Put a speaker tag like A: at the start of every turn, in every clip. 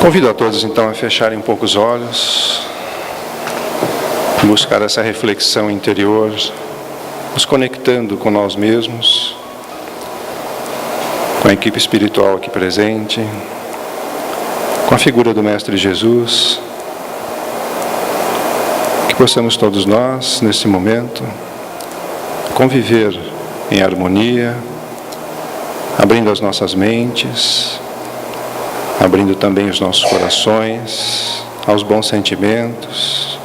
A: Convido a todos então a fecharem um pouco os olhos, buscar essa reflexão interior, nos conectando com nós mesmos, com a equipe espiritual aqui presente, com a figura do Mestre Jesus, que possamos todos nós, nesse momento, conviver em harmonia, abrindo as nossas mentes, abrindo também os nossos corações aos bons sentimentos,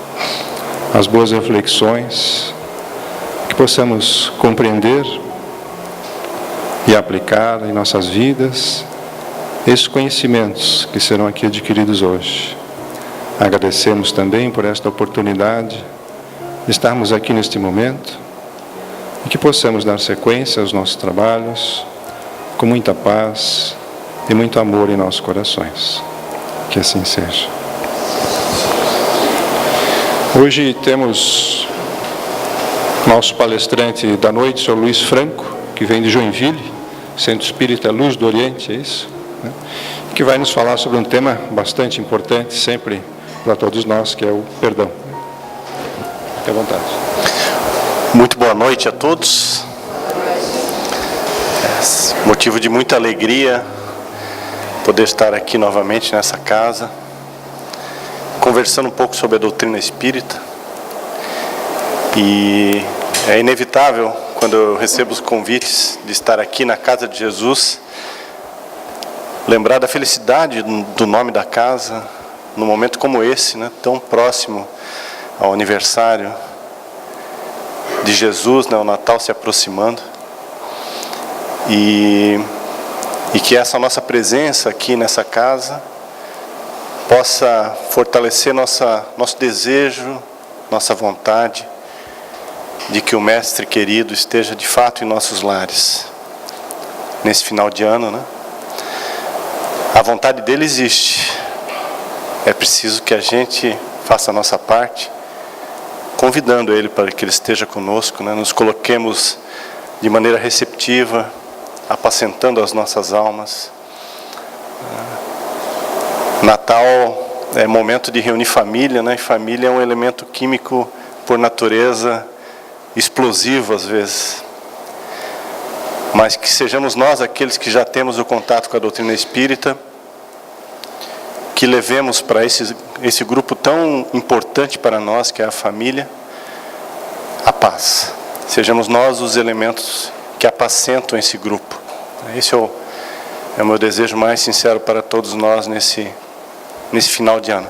A: às boas reflexões, que possamos compreender e aplicar em nossas vidas esses conhecimentos que serão aqui adquiridos hoje. Agradecemos também por esta oportunidade de estarmos aqui neste momento e que possamos dar sequência aos nossos trabalhos com muita paz e muito amor em nossos corações. Que assim seja. Hoje temos nosso palestrante da noite, o Sr. Luiz Franco, que vem de Joinville, Centro Espírita Luz do Oriente, é isso? Que vai nos falar sobre um tema bastante importante, sempre para todos nós, que é o perdão. Fique à vontade.
B: Muito boa noite a todos. Motivo de muita alegria poder estar aqui novamente nessa casa, conversando um pouco sobre a doutrina espírita. E é inevitável, quando eu recebo os convites de estar aqui na casa de Jesus, lembrar da felicidade do nome da casa, num momento como esse, né, tão próximo ao aniversário de Jesus, né, o Natal se aproximando. E que essa nossa presença aqui nessa casa possa fortalecer nosso desejo, nossa vontade de que o Mestre querido esteja de fato em nossos lares. Nesse final de ano, né? A vontade dele existe. É preciso que a gente faça a nossa parte, convidando ele para que ele esteja conosco, né? Nos coloquemos de maneira receptiva, apacentando as nossas almas. Natal é momento de reunir família, né? E família é um elemento químico por natureza explosivo às vezes. Mas que sejamos nós aqueles que já temos o contato com a doutrina espírita, que levemos para esse grupo tão importante para nós, que é a família, a paz. Sejamos nós os elementos que apacentam esse grupo. Esse é o meu desejo mais sincero para todos nós nesse final de ano.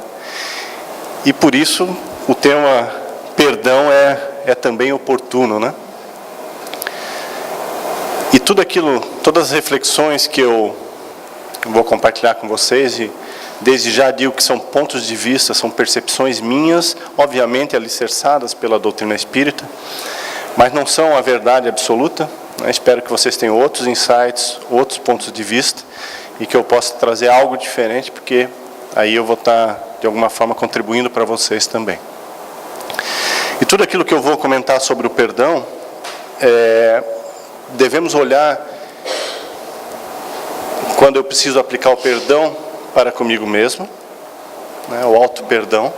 B: E por isso o tema perdão é também oportuno, né? E todas as reflexões que eu vou compartilhar com vocês, e desde já digo que são pontos de vista, são percepções minhas, obviamente alicerçadas pela doutrina espírita, mas não são a verdade absoluta. Espero que vocês tenham outros insights, outros pontos de vista, e que eu possa trazer algo diferente, porque aí eu vou estar, de alguma forma, contribuindo para vocês também. E tudo aquilo que eu vou comentar sobre o perdão, devemos olhar quando eu preciso aplicar o perdão para comigo mesmo, né, o auto-perdão.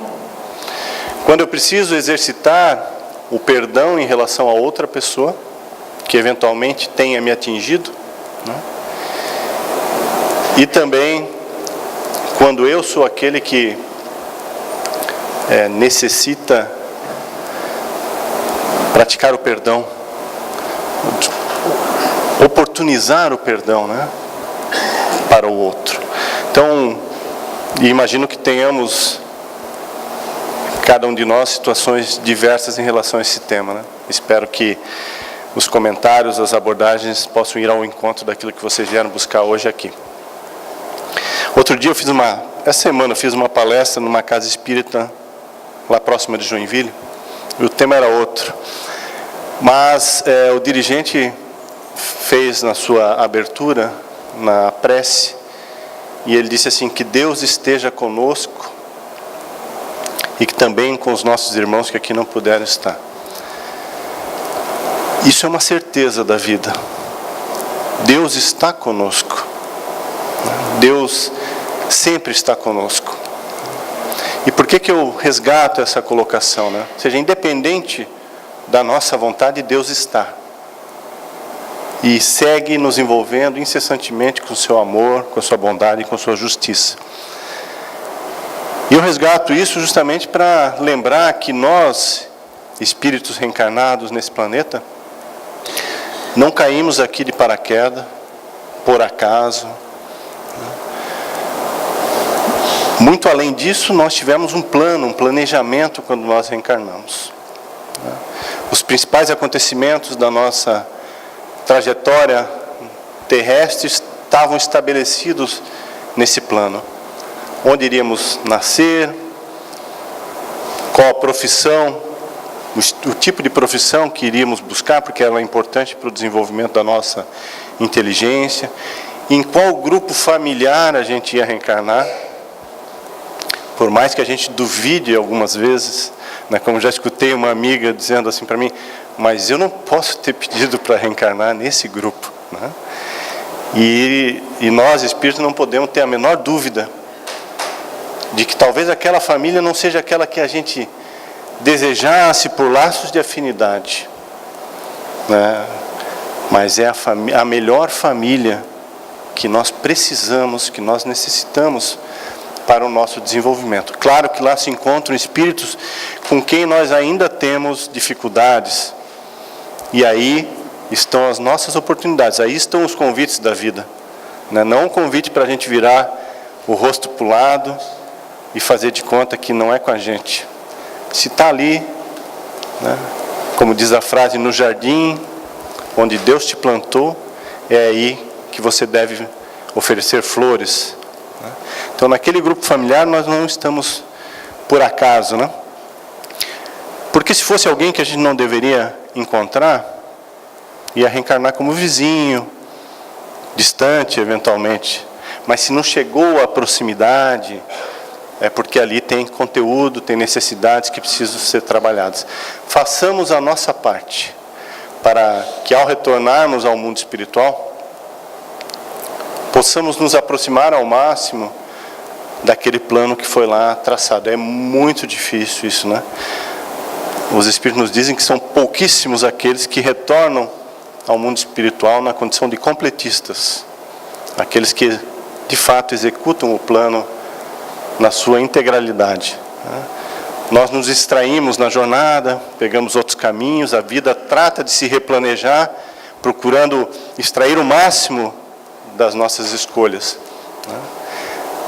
B: Quando eu preciso exercitar o perdão em relação a outra pessoa, que eventualmente tenha me atingido, né? E também quando eu sou aquele que necessita praticar o perdão, oportunizar o perdão, né, para o outro. Então, imagino que tenhamos, cada um de nós, situações diversas em relação a esse tema, né? Espero que os comentários, as abordagens possam ir ao encontro daquilo que vocês vieram buscar hoje aqui. Outro dia essa semana eu fiz uma palestra numa casa espírita lá próxima de Joinville, e o tema era outro. Mas o dirigente fez na sua abertura, na prece, e ele disse assim, que Deus esteja conosco e que também com os nossos irmãos que aqui não puderam estar. Isso é uma certeza da vida. Deus está conosco. Deus sempre está conosco. E por que eu resgato essa colocação, né? Ou seja, independente da nossa vontade, Deus está. E segue nos envolvendo incessantemente com o seu amor, com a sua bondade e com a sua justiça. E eu resgato isso justamente para lembrar que nós, espíritos reencarnados nesse planeta, não caímos aqui de paraquedas, por acaso. Muito além disso, nós tivemos um plano, um planejamento quando nós reencarnamos. Os principais acontecimentos da nossa trajetória terrestre estavam estabelecidos nesse plano. Onde iríamos nascer, qual a profissão, o tipo de profissão que iríamos buscar, porque ela é importante para o desenvolvimento da nossa inteligência, em qual grupo familiar a gente ia reencarnar. Por mais que a gente duvide algumas vezes, né, como já escutei uma amiga dizendo assim para mim, mas eu não posso ter pedido para reencarnar nesse grupo, né? E nós, espíritos, não podemos ter a menor dúvida de que talvez aquela família não seja aquela que a gente desejasse por laços de afinidade, né? Mas é a melhor família que nós precisamos, que nós necessitamos para o nosso desenvolvimento. Claro que lá se encontram espíritos com quem nós ainda temos dificuldades. E aí estão as nossas oportunidades, aí estão os convites da vida, né? Não um convite para a gente virar o rosto para o lado e fazer de conta que não é com a gente. Se está ali, né, como diz a frase, no jardim, onde Deus te plantou, é aí que você deve oferecer flores, né? Então, naquele grupo familiar, nós não estamos por acaso, né? Porque se fosse alguém que a gente não deveria encontrar, ia reencarnar como vizinho, distante, eventualmente. Mas se não chegou à proximidade, é porque ali tem conteúdo, tem necessidades que precisam ser trabalhadas. Façamos a nossa parte, para que ao retornarmos ao mundo espiritual, possamos nos aproximar ao máximo daquele plano que foi lá traçado. É muito difícil isso, né? Os Espíritos nos dizem que são pouquíssimos aqueles que retornam ao mundo espiritual na condição de completistas. Aqueles que, de fato, executam o plano na sua integralidade. Nós nos distraímos na jornada, pegamos outros caminhos, a vida trata de se replanejar, procurando extrair o máximo das nossas escolhas.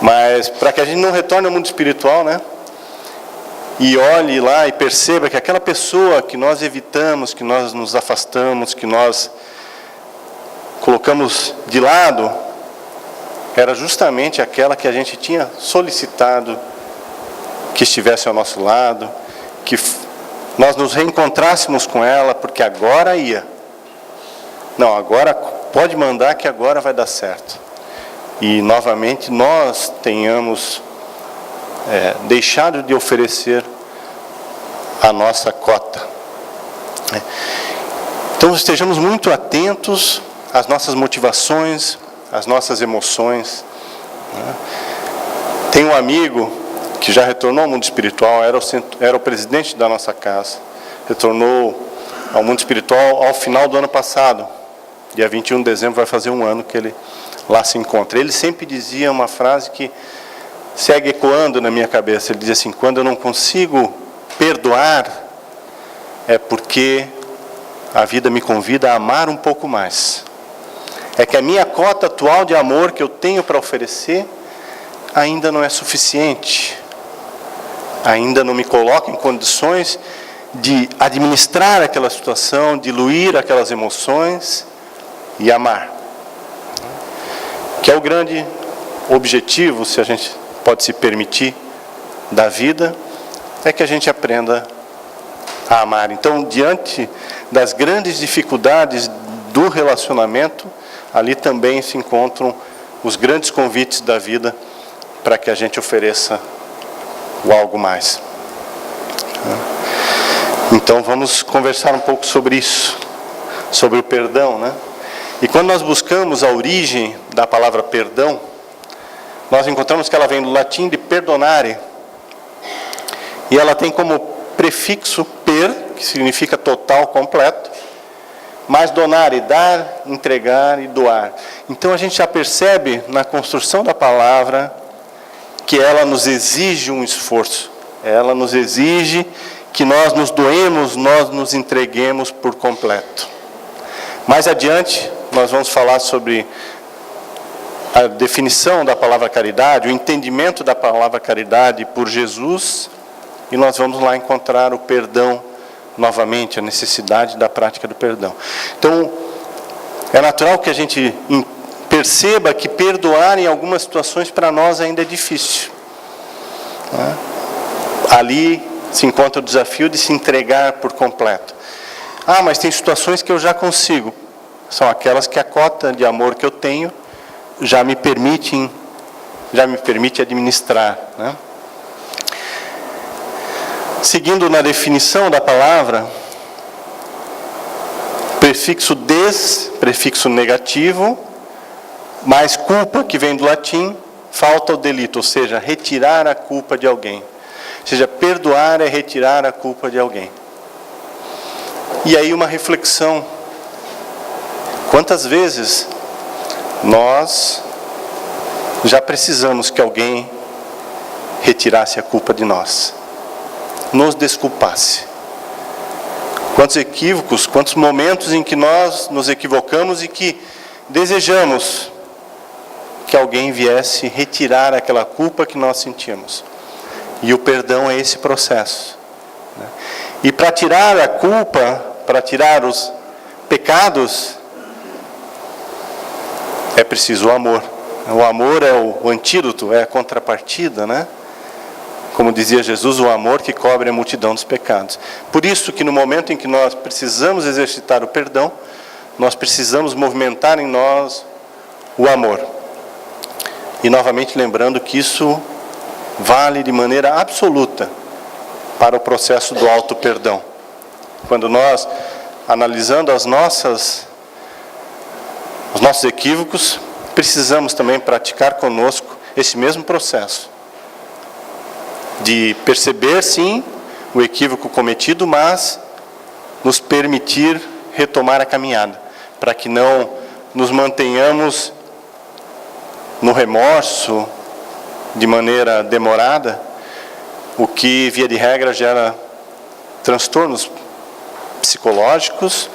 B: Mas, para que a gente não retorne ao mundo espiritual, né? E olhe lá e perceba que aquela pessoa que nós evitamos, que nós nos afastamos, que nós colocamos de lado, era justamente aquela que a gente tinha solicitado que estivesse ao nosso lado, que nós nos reencontrássemos com ela, porque agora ia. Não, agora pode mandar que agora vai dar certo. E novamente nós tenhamos deixado de oferecer a nossa cota. Então estejamos muito atentos às nossas motivações, às nossas emoções. Tem um amigo que já retornou ao mundo espiritual, era o presidente da nossa casa, retornou ao mundo espiritual ao final do ano passado, dia 21 de dezembro vai fazer um ano que ele lá se encontra. Ele sempre dizia uma frase que segue ecoando na minha cabeça. Ele dizia assim: quando eu não consigo perdoar, é porque a vida me convida a amar um pouco mais. É que a minha cota atual de amor que eu tenho para oferecer ainda não é suficiente. Ainda não me coloca em condições de administrar aquela situação, diluir aquelas emoções e amar. Que é o grande objetivo, se a gente pode se permitir, da vida, é que a gente aprenda a amar. Então, diante das grandes dificuldades do relacionamento, ali também se encontram os grandes convites da vida para que a gente ofereça o algo mais. Então, vamos conversar um pouco sobre isso, sobre o perdão, né? E quando nós buscamos a origem da palavra perdão, nós encontramos que ela vem do latim de perdonare, e ela tem como prefixo per, que significa total, completo, mais donare, dar, entregar e doar. Então a gente já percebe na construção da palavra que ela nos exige um esforço, ela nos exige que nós nos doemos, nós nos entreguemos por completo. Mais adiante, nós vamos falar sobre a definição da palavra caridade, o entendimento da palavra caridade por Jesus, e nós vamos lá encontrar o perdão novamente, a necessidade da prática do perdão. Então, é natural que a gente perceba que perdoar em algumas situações para nós ainda é difícil. Ali se encontra o desafio de se entregar por completo. Mas tem situações que eu já consigo. São aquelas que a cota de amor que eu tenho já me permite administrar, né? Seguindo na definição da palavra, prefixo des, prefixo negativo, mais culpa, que vem do latim, falta o delito, ou seja, retirar a culpa de alguém. Ou seja, perdoar é retirar a culpa de alguém. E aí uma reflexão. Quantas vezes nós já precisamos que alguém retirasse a culpa de nós, nos desculpasse? Quantos equívocos, quantos momentos em que nós nos equivocamos e que desejamos que alguém viesse retirar aquela culpa que nós sentimos. E o perdão é esse processo, né? E para tirar a culpa, para tirar os pecados, é preciso o amor. O amor é o antídoto, é a contrapartida, né? Como dizia Jesus, o amor que cobre a multidão dos pecados. Por isso que no momento em que nós precisamos exercitar o perdão, nós precisamos movimentar em nós o amor. E novamente lembrando que isso vale de maneira absoluta para o processo do auto-perdão. Quando nós, analisando os nossos equívocos, precisamos também praticar conosco esse mesmo processo de perceber, sim, o equívoco cometido, mas nos permitir retomar a caminhada, para que não nos mantenhamos no remorso de maneira demorada, o que, via de regra, gera transtornos psicológicos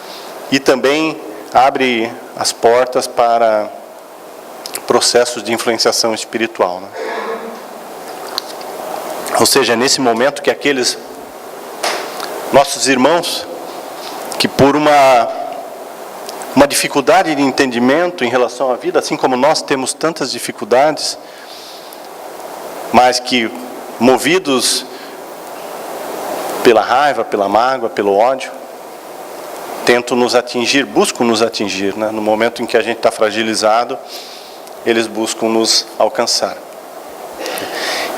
B: e também abre as portas para processos de influenciação espiritual, né? Ou seja, é nesse momento que aqueles nossos irmãos que por uma dificuldade de entendimento em relação à vida, assim como nós temos tantas dificuldades, mas que movidos pela raiva, pela mágoa, pelo ódio, tentam nos atingir, buscam nos atingir, né? No momento em que a gente está fragilizado, eles buscam nos alcançar.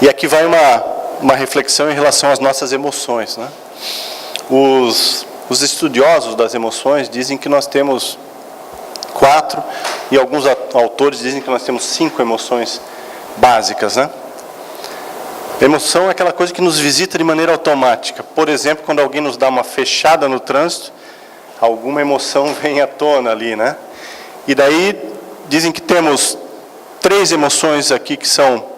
B: E aqui vai uma reflexão em relação às nossas emoções, né? Os estudiosos das emoções dizem que nós temos 4, e alguns autores dizem que nós temos 5 emoções básicas, né? A emoção é aquela coisa que nos visita de maneira automática. Por exemplo, quando alguém nos dá uma fechada no trânsito, alguma emoção vem à tona ali, né? E daí dizem que temos 3 emoções aqui que são...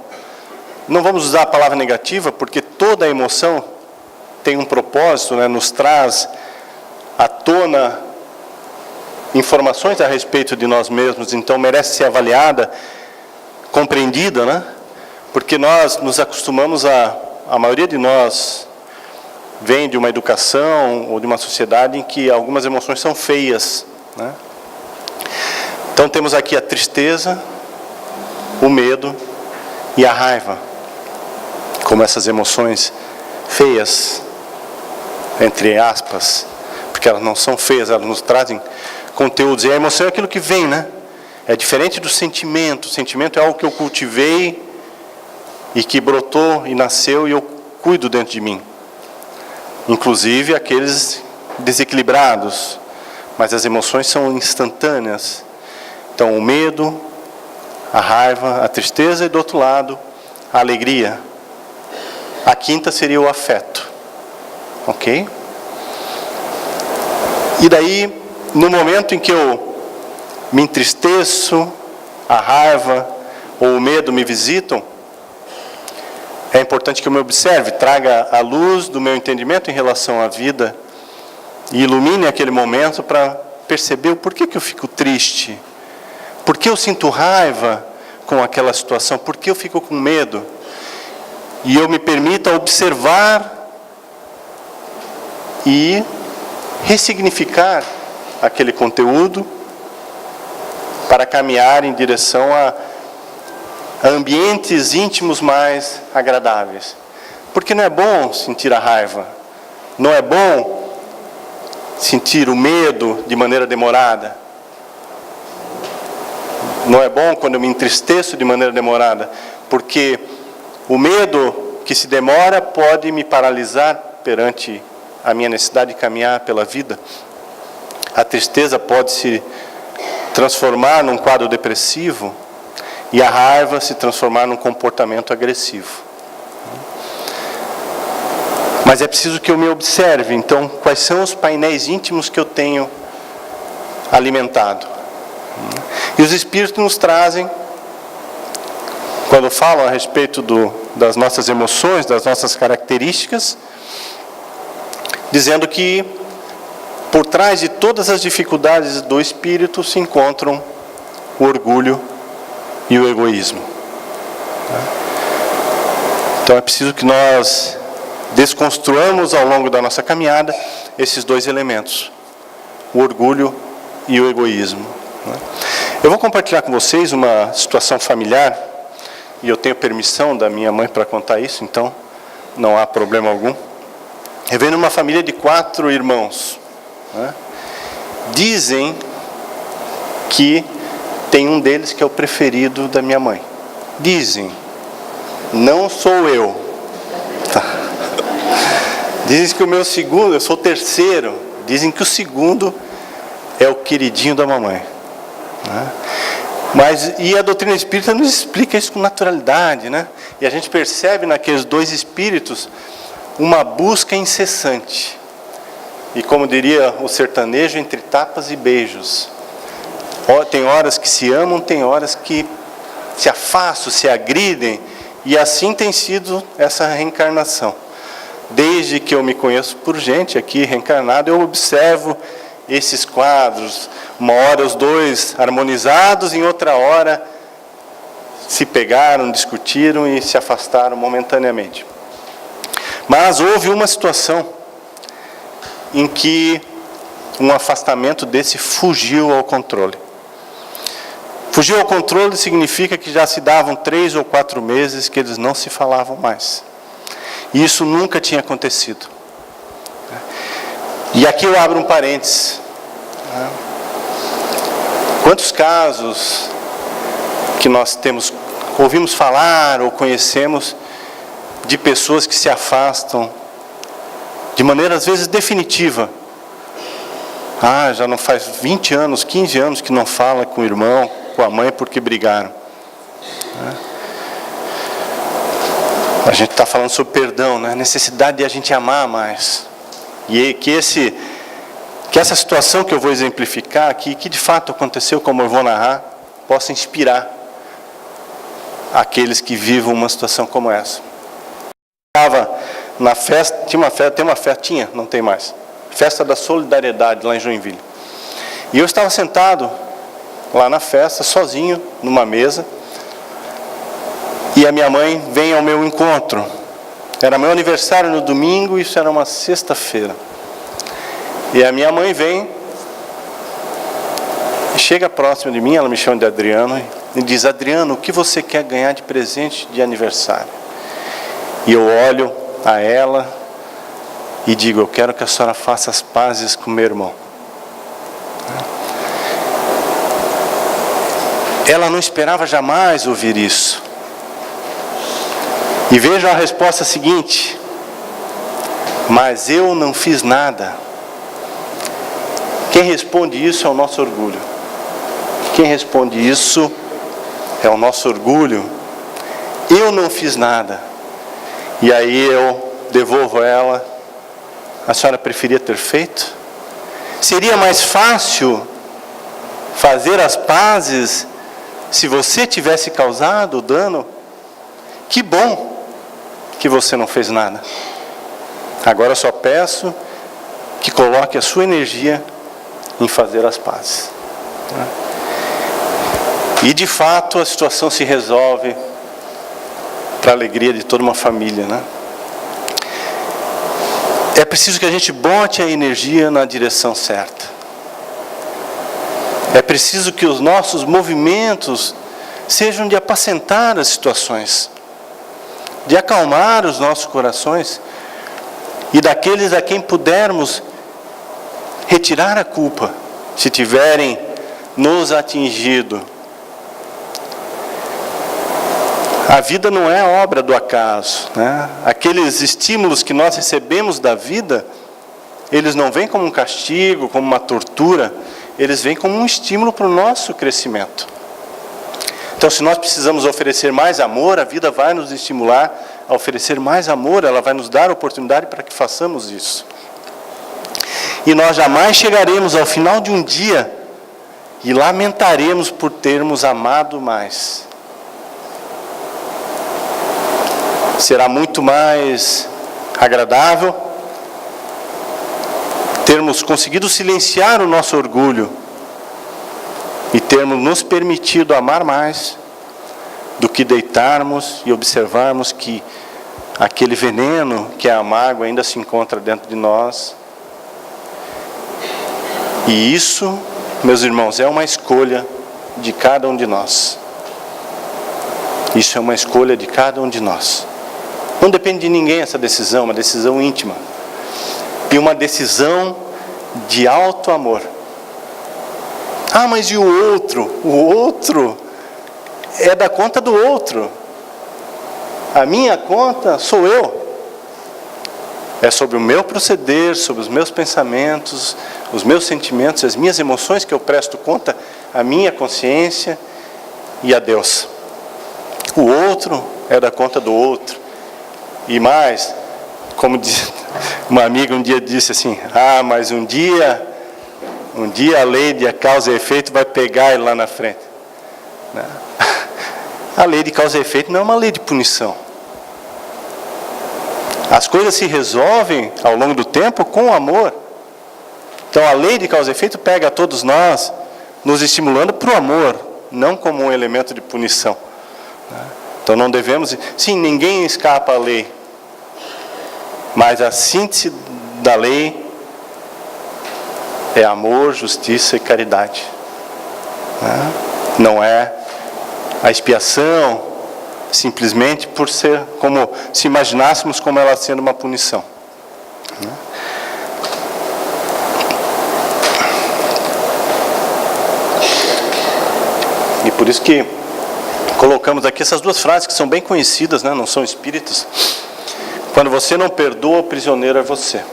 B: Não vamos usar a palavra negativa, porque toda emoção tem um propósito, né? Nos traz à tona informações a respeito de nós mesmos, então merece ser avaliada, compreendida, né? Porque nós nos acostumamos a maioria de nós vem de uma educação ou de uma sociedade em que algumas emoções são feias, né? Então temos aqui a tristeza, o medo e a raiva, como essas emoções feias, entre aspas, porque elas não são feias, elas nos trazem conteúdos. E a emoção é aquilo que vem, né? É diferente do sentimento. O sentimento é algo que eu cultivei e que brotou e nasceu e eu cuido dentro de mim. Inclusive aqueles desequilibrados. Mas as emoções são instantâneas. Então o medo, a raiva, a tristeza e do outro lado, a alegria. A quinta seria o afeto. Ok? E daí, no momento em que eu me entristeço, a raiva ou o medo me visitam, é importante que eu me observe, traga a luz do meu entendimento em relação à vida e ilumine aquele momento para perceber o porquê que eu fico triste, por que eu sinto raiva com aquela situação, por que eu fico com medo. E eu me permita observar e ressignificar aquele conteúdo para caminhar em direção a ambientes íntimos mais agradáveis. Porque não é bom sentir a raiva, não é bom sentir o medo de maneira demorada, não é bom quando eu me entristeço de maneira demorada, porque o medo que se demora pode me paralisar perante a minha necessidade de caminhar pela vida. A tristeza pode se transformar num quadro depressivo e a raiva se transformar num comportamento agressivo. Mas é preciso que eu me observe, então, quais são os painéis íntimos que eu tenho alimentado. E os Espíritos nos trazem, quando falam a respeito das nossas emoções, das nossas características, dizendo que por trás de todas as dificuldades do espírito se encontram o orgulho e o egoísmo. Então é preciso que nós desconstruamos ao longo da nossa caminhada esses dois elementos, o orgulho e o egoísmo. Eu vou compartilhar com vocês uma situação familiar, e eu tenho permissão da minha mãe para contar isso, então não há problema algum. Eu venho numa família de 4 irmãos. Dizem que tem um deles que é o preferido da minha mãe. Dizem, não sou eu. Tá. Dizem que o meu segundo, eu sou o terceiro. Dizem que o segundo é o queridinho da mamãe. E a doutrina espírita nos explica isso com naturalidade, né? E a gente percebe naqueles 2 espíritos uma busca incessante. E como diria o sertanejo, entre tapas e beijos. Tem horas que se amam, tem horas que se afastam, se agridem. E assim tem sido essa reencarnação. Desde que eu me conheço por gente aqui reencarnado, eu observo esses quadros. Uma hora os 2 harmonizados, em outra hora se pegaram, discutiram e se afastaram momentaneamente. Mas houve uma situação em que um afastamento desse fugiu ao controle. Fugiu ao controle significa que já se davam 3 ou 4 meses que eles não se falavam mais. E isso nunca tinha acontecido. E aqui eu abro um parênteses. Quantos casos que nós ouvimos falar ou conhecemos de pessoas que se afastam de maneira às vezes definitiva. Já não faz 20 anos, 15 anos que não fala com o irmão, com a mãe porque brigaram. A gente está falando sobre perdão, né? A necessidade de a gente amar mais. E que essa situação que eu vou exemplificar aqui, que de fato aconteceu, como eu vou narrar, possa inspirar aqueles que vivam uma situação como essa. Estava na festa, tinha, não tem mais, Festa da Solidariedade, lá em Joinville. E eu estava sentado lá na festa, sozinho, numa mesa, e a minha mãe vem ao meu encontro. Era meu aniversário no domingo, isso era uma sexta-feira. E a minha mãe vem, chega próximo de mim, ela me chama de Adriano, e diz: Adriano, o que você quer ganhar de presente de aniversário? E eu olho a ela e digo: eu quero que a senhora faça as pazes com meu irmão. Ela não esperava jamais ouvir isso. E veja a resposta seguinte: mas eu não fiz nada. Quem responde isso é o nosso orgulho. Quem responde isso é o nosso orgulho. Eu não fiz nada. E aí eu devolvo ela. A senhora preferia ter feito? Seria mais fácil fazer as pazes se você tivesse causado o dano? Que bom que você não fez nada. Agora eu só peço que coloque a sua energia em fazer as pazes. E de fato a situação se resolve para a alegria de toda uma família, né? É preciso que a gente bote a energia na direção certa. É preciso que os nossos movimentos sejam de apacentar as situações, de acalmar os nossos corações, e daqueles a quem pudermos retirar a culpa, se tiverem nos atingido. A vida não é obra do acaso, né? Aqueles estímulos que nós recebemos da vida, eles não vêm como um castigo, como uma tortura, eles vêm como um estímulo para o nosso crescimento. Então, se nós precisamos oferecer mais amor, a vida vai nos estimular a oferecer mais amor, ela vai nos dar a oportunidade para que façamos isso. E nós jamais chegaremos ao final de um dia e lamentaremos por termos amado mais. Será muito mais agradável termos conseguido silenciar o nosso orgulho e termos nos permitido amar mais do que deitarmos e observarmos que aquele veneno, que é a mágoa, ainda se encontra dentro de nós. E isso, meus irmãos, é uma escolha de cada um de nós. Isso é uma escolha de cada um de nós. Não depende de ninguém essa decisão, uma decisão íntima. E uma decisão de alto amor. Ah, mas e o outro? O outro é da conta do outro. A minha conta sou eu. É sobre o meu proceder, sobre os meus pensamentos, os meus sentimentos, as minhas emoções que eu presto conta à minha consciência e a Deus. O outro é da conta do outro. E mais, como uma amiga um dia disse assim, mas um dia a lei de causa e efeito vai pegar ele lá na frente. A lei de causa e efeito não é uma lei de punição. As coisas se resolvem ao longo do tempo com amor. Então a lei de causa e efeito pega a todos nós, nos estimulando para o amor, não como um elemento de punição. Então não devemos... Sim, ninguém escapa à lei. Mas a síntese da lei é amor, justiça e caridade. Não é a expiação simplesmente por ser como se imaginássemos como ela sendo uma punição. E por isso que colocamos aqui essas duas frases que são bem conhecidas, né? Não são espíritas. Quando você não perdoa, o prisioneiro é você.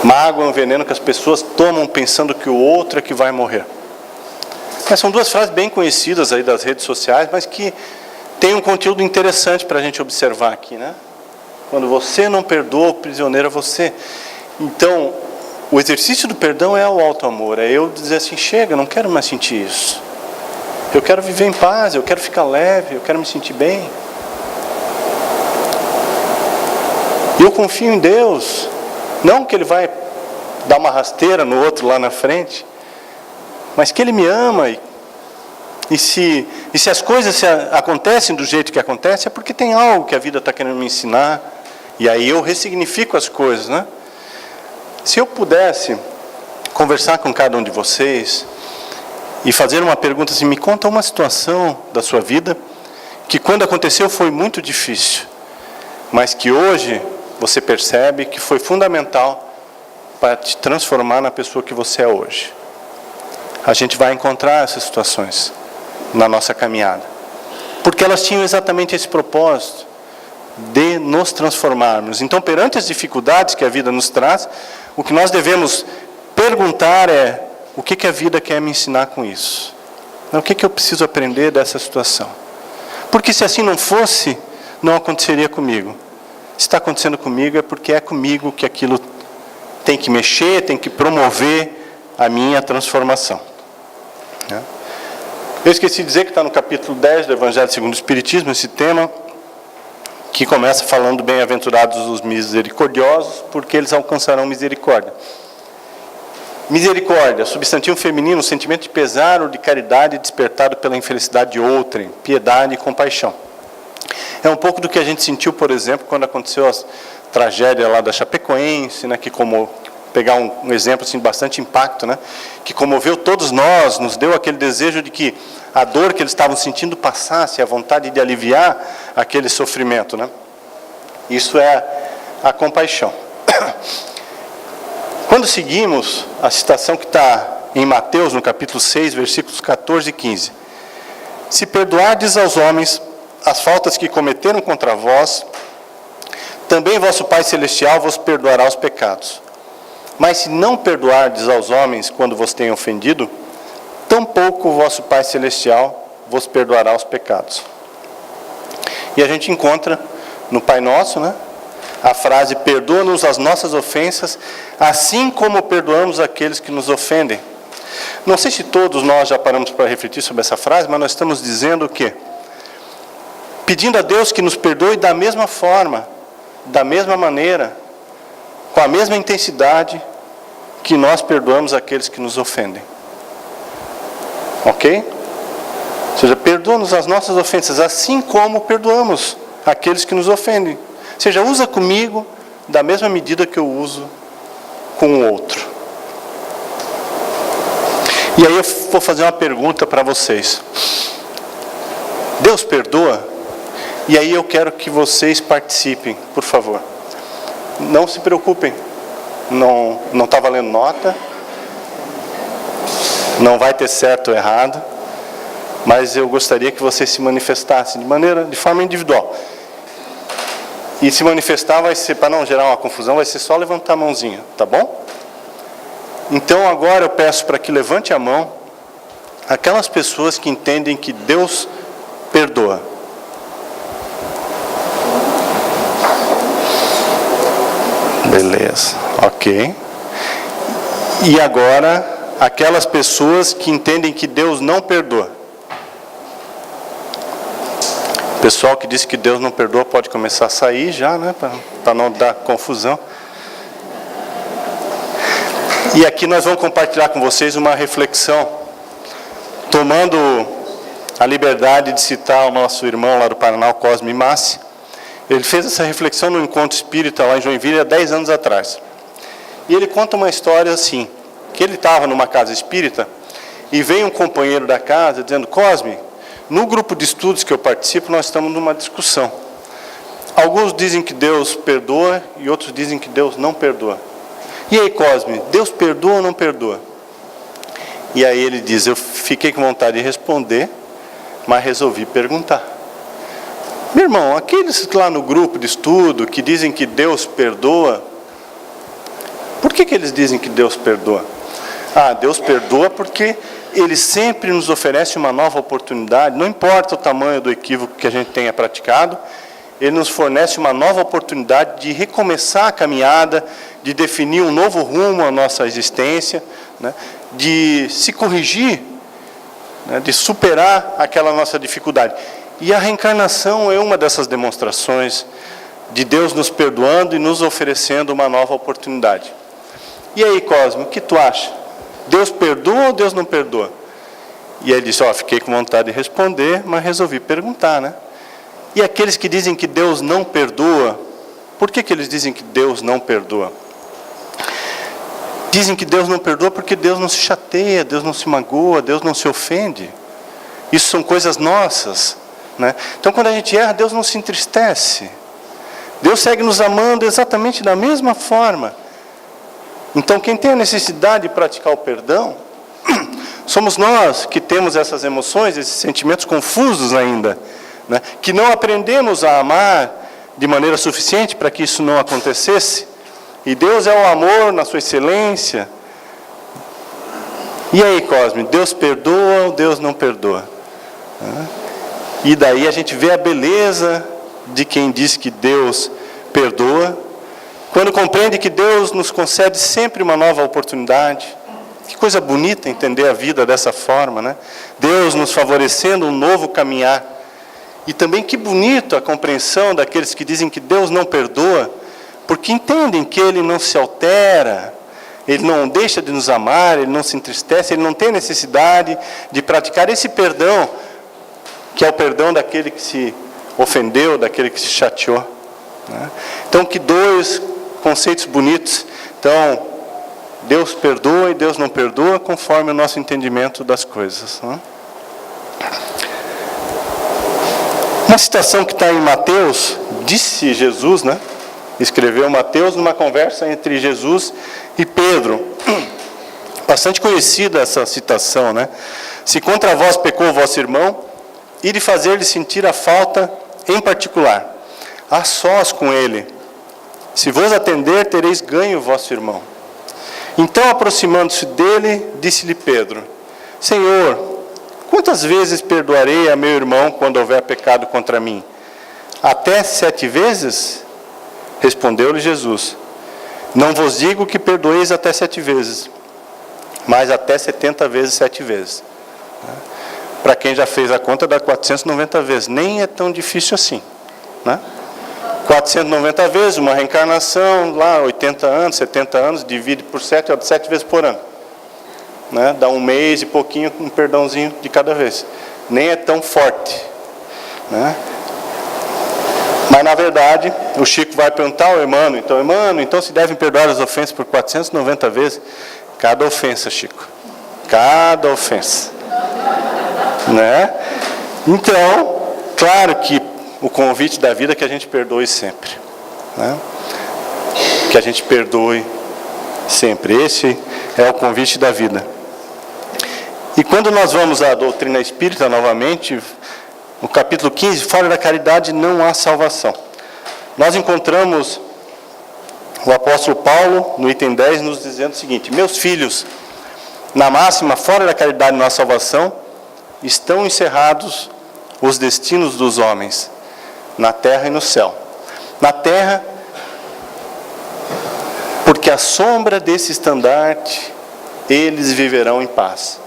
B: Mágoa é um veneno que as pessoas tomam pensando que o outro é que vai morrer. Mas são duas frases bem conhecidas aí das redes sociais, mas que tem um conteúdo interessante para a gente observar aqui, né? Quando você não perdoa, o prisioneiro é você. Então, o exercício do perdão é o alto amor. É eu dizer assim, chega, não quero mais sentir isso. Eu quero viver em paz, eu quero ficar leve, eu quero me sentir bem. E eu confio em Deus, não que Ele vai dar uma rasteira no outro lá na frente, mas que Ele me ama. E se as coisas acontecem do jeito que acontece, é porque tem algo que a vida está querendo me ensinar, e aí eu ressignifico as coisas, né? Se eu pudesse conversar com cada um de vocês e fazer uma pergunta assim, me conta uma situação da sua vida que quando aconteceu foi muito difícil, mas que hoje você percebe que foi fundamental para te transformar na pessoa que você é hoje. A gente vai encontrar essas situações na nossa caminhada, porque elas tinham exatamente esse propósito de nos transformarmos. Então, perante as dificuldades que a vida nos traz, o que nós devemos perguntar é: o que a vida quer me ensinar com isso? O que eu preciso aprender dessa situação? Porque se assim não fosse, não aconteceria comigo. Se está acontecendo comigo, é porque é comigo que aquilo tem que mexer, tem que promover a minha transformação. Eu esqueci de dizer que está no capítulo 10 do Evangelho segundo o Espiritismo, esse tema, que começa falando: bem-aventurados os misericordiosos, porque eles alcançarão misericórdia. Misericórdia, substantivo feminino, sentimento de pesar ou de caridade despertado pela infelicidade de outrem, piedade e compaixão. É um pouco do que a gente sentiu, por exemplo, quando aconteceu a tragédia lá da Chapecoense, né, que pegar um exemplo assim, de bastante impacto, né, que comoveu todos nós, nos deu aquele desejo de que a dor que eles estavam sentindo passasse, a vontade de aliviar aquele sofrimento. Né? Isso é a compaixão. Quando seguimos a citação que está em Mateus, no capítulo 6, versículos 14 e 15. Se perdoardes aos homens as faltas que cometeram contra vós, também vosso Pai Celestial vos perdoará os pecados. Mas se não perdoardes aos homens quando vos têm ofendido, tampouco o vosso Pai Celestial vos perdoará os pecados. E a gente encontra no Pai Nosso, né, a frase: perdoa-nos as nossas ofensas, assim como perdoamos aqueles que nos ofendem. Não sei se todos nós já paramos para refletir sobre essa frase, mas nós estamos dizendo o quê? Pedindo a Deus que nos perdoe da mesma forma, da mesma maneira, com a mesma intensidade que nós perdoamos aqueles que nos ofendem. Ok? Ou seja, perdoa-nos as nossas ofensas, assim como perdoamos aqueles que nos ofendem. Ou seja, usa comigo da mesma medida que eu uso com o outro. E aí eu vou fazer uma pergunta para vocês. Deus perdoa? E aí eu quero que vocês participem, por favor. Não se preocupem. Não está valendo nota. Não vai ter certo ou errado. Mas eu gostaria que vocês se manifestassem de forma individual. E se manifestar vai ser, para não gerar uma confusão, vai ser só levantar a mãozinha, tá bom? Então agora eu peço para que levante a mão aquelas pessoas que entendem que Deus perdoa. Beleza, ok. E agora, aquelas pessoas que entendem que Deus não perdoa. O pessoal que disse que Deus não perdoa pode começar a sair já, né? Para não dar confusão. E aqui nós vamos compartilhar com vocês uma reflexão, tomando a liberdade de citar o nosso irmão lá do Paraná, o Cosme Massi. Ele fez essa reflexão no encontro espírita lá em Joinville há 10 anos atrás. E ele conta uma história assim, que ele estava numa casa espírita e veio um companheiro da casa dizendo: Cosme, no grupo de estudos que eu participo, nós estamos numa discussão. Alguns dizem que Deus perdoa e outros dizem que Deus não perdoa. E aí, Cosme, Deus perdoa ou não perdoa? E aí ele diz: eu fiquei com vontade de responder, mas resolvi perguntar. Meu irmão, aqueles lá no grupo de estudo que dizem que Deus perdoa, por que eles dizem que Deus perdoa? Ah, Deus perdoa porque Ele sempre nos oferece uma nova oportunidade, não importa o tamanho do equívoco que a gente tenha praticado, Ele nos fornece uma nova oportunidade de recomeçar a caminhada, de definir um novo rumo à nossa existência, né, de se corrigir, né, de superar aquela nossa dificuldade. E a reencarnação é uma dessas demonstrações de Deus nos perdoando e nos oferecendo uma nova oportunidade. E aí, Cosme, o que tu acha? Deus perdoa ou Deus não perdoa? E ele disse: fiquei com vontade de responder, mas resolvi perguntar, né? E aqueles que dizem que Deus não perdoa, por que eles dizem que Deus não perdoa? Dizem que Deus não perdoa porque Deus não se chateia, Deus não se magoa, Deus não se ofende. Isso são coisas nossas, né? Então, quando a gente erra, Deus não se entristece. Deus segue nos amando exatamente da mesma forma. Então, quem tem a necessidade de praticar o perdão, somos nós que temos essas emoções, esses sentimentos confusos ainda, né? Que não aprendemos a amar de maneira suficiente para que isso não acontecesse. E Deus é o amor na sua excelência. E aí, Cosme, Deus perdoa ou Deus não perdoa? E daí a gente vê a beleza de quem diz que Deus perdoa, quando compreende que Deus nos concede sempre uma nova oportunidade. Que coisa bonita entender a vida dessa forma, né? Deus nos favorecendo um novo caminhar. E também que bonito a compreensão daqueles que dizem que Deus não perdoa, porque entendem que Ele não se altera, Ele não deixa de nos amar, Ele não se entristece, Ele não tem necessidade de praticar esse perdão, que é o perdão daquele que se ofendeu, daquele que se chateou. Então, que dois conceitos bonitos. Então, Deus perdoa e Deus não perdoa conforme o nosso entendimento das coisas. Uma citação que está em Mateus, disse Jesus, escreveu Mateus numa conversa entre Jesus e Pedro. Bastante conhecida essa citação, Se contra vós pecou o vosso irmão, e de fazer-lhe sentir a falta em particular, a sós com ele. Se vos atender, tereis ganho o vosso irmão. Então, aproximando-se dele, disse-lhe Pedro: Senhor, quantas vezes perdoarei a meu irmão quando houver pecado contra mim? Até 7 vezes? Respondeu-lhe Jesus: Não vos digo que perdoeis até 7 vezes, mas até 70 vezes 7 vezes. Para quem já fez a conta, dá 490 vezes. Nem é tão difícil assim. 490 vezes, uma reencarnação, lá 80 anos, 70 anos, divide por 7, 7 vezes por ano. Dá um mês e pouquinho, um perdãozinho de cada vez. Nem é tão forte. Mas, na verdade, o Chico vai perguntar ao Emmanuel, então se devem perdoar as ofensas por 490 vezes? Cada ofensa, Chico. Cada ofensa. Então, claro que o convite da vida é que a gente perdoe sempre. Que a gente perdoe sempre. Esse é o convite da vida. E quando nós vamos à doutrina espírita novamente, no capítulo 15, fora da caridade não há salvação. Nós encontramos o apóstolo Paulo, no item 10, nos dizendo o seguinte: Meus filhos, na máxima, fora da caridade não há salvação, estão encerrados os destinos dos homens, na terra e no céu. Na terra, porque à sombra desse estandarte, eles viverão em paz.